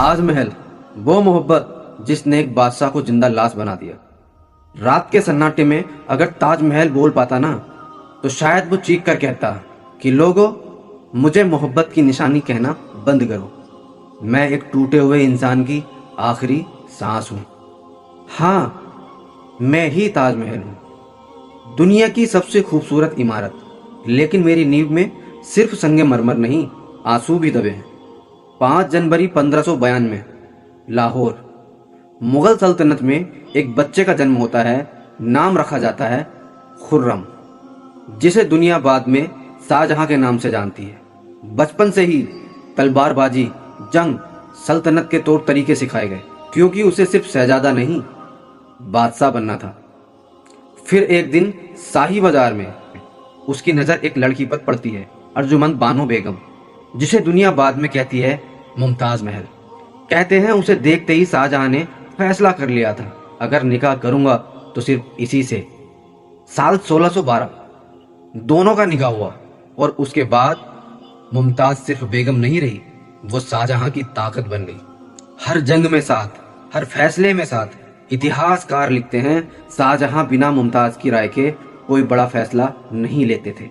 ताज महल, वो मोहब्बत जिसने एक बादशाह को जिंदा लाश बना दिया। रात के सन्नाटे में अगर ताज महल बोल पाता ना, तो शायद वो चीख कर कहता कि लोगों, मुझे मोहब्बत की निशानी कहना बंद करो। मैं एक टूटे हुए इंसान की आखिरी सांस हूँ। हाँ, मैं ही ताजमहल हूँ, दुनिया की सबसे खूबसूरत इमारत। लेकिन मेरी नींव में सिर्फ संगमरमर नहीं, आंसू भी दबे हैं। 5 जनवरी 1592 लाहौर, मुगल सल्तनत में एक बच्चे का जन्म होता है। नाम रखा जाता है खुर्रम, जिसे दुनिया बाद में शाहजहां के नाम से जानती है। बचपन से ही तलवारबाजी, जंग, सल्तनत के तौर तरीके सिखाए गए, क्योंकि उसे सिर्फ शहजादा नहीं, बादशाह बनना था। फिर एक दिन शाही बाजार में उसकी नज़र एक लड़की पर पड़ती है, अर्जुमंद बानो बेगम, जिसे दुनिया बाद में कहती है मुमताज महल। कहते हैं उसे देखते ही शाहजहां ने फैसला कर लिया था, अगर निकाह करूंगा तो सिर्फ इसी से। साल 1612 दोनों का निकाह हुआ और उसके बाद मुमताज सिर्फ बेगम नहीं रही, वो शाहजहां की ताकत बन गई। हर जंग में साथ, हर फैसले में साथ। इतिहासकार लिखते हैं शाहजहां बिना मुमताज की राय के कोई बड़ा फैसला नहीं लेते थे।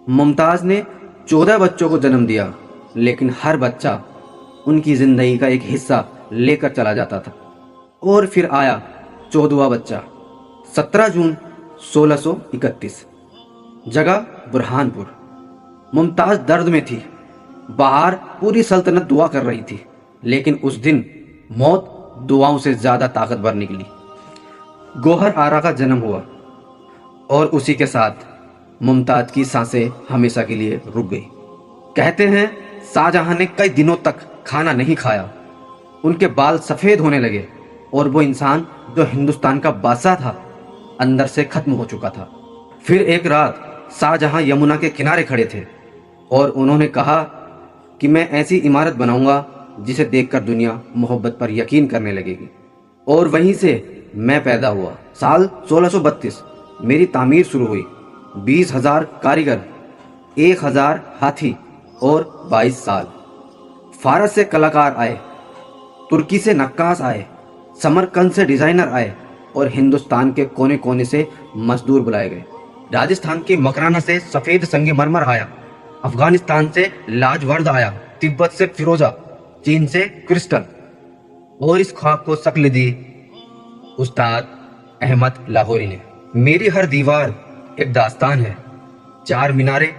मुमताज ने 14 बच्चों को जन्म दिया, लेकिन हर बच्चा उनकी जिंदगी का एक हिस्सा लेकर चला जाता था। और फिर आया 14वां बच्चा, 17 जून 1631, जगह बुरहानपुर। मुमताज दर्द में थी, बाहर पूरी सल्तनत दुआ कर रही थी, लेकिन उस दिन मौत दुआओं से ज्यादा ताकतवर निकली। गौहर आरा का जन्म हुआ और उसी के साथ मुमताज की सांसें हमेशा के लिए रुक गई। कहते हैं शाहजहां ने कई दिनों तक खाना नहीं खाया, उनके बाल सफेद होने लगे और वो इंसान जो हिंदुस्तान का बादशाह था, अंदर से खत्म हो चुका था। फिर एक रात शाहजहां यमुना के किनारे खड़े थे और उन्होंने कहा कि मैं ऐसी इमारत बनाऊंगा जिसे देखकर दुनिया मोहब्बत पर यकीन करने लगेगी। और वहीं से मैं पैदा हुआ। साल 1632 मेरी तामीर शुरू हुई। 20,000 कारीगर, 1,000 हाथी और 22 साल। फारस से कलाकार आए, तुर्की से नक्काश आए, समरकंद से डिजाइनर आए और हिंदुस्तान के कोने कोने से मजदूर बुलाए गए। राजस्थान के मकराना से सफेद संगमरमर आया, अफगानिस्तान से लाजवर्द आया, तिब्बत से फिरोजा, चीन से क्रिस्टल। और इस ख्वाब को शक्ल दी उस्ताद अहमद लाहौरी ने। मेरी हर दीवार एक दास्तान है, 4 मीनारे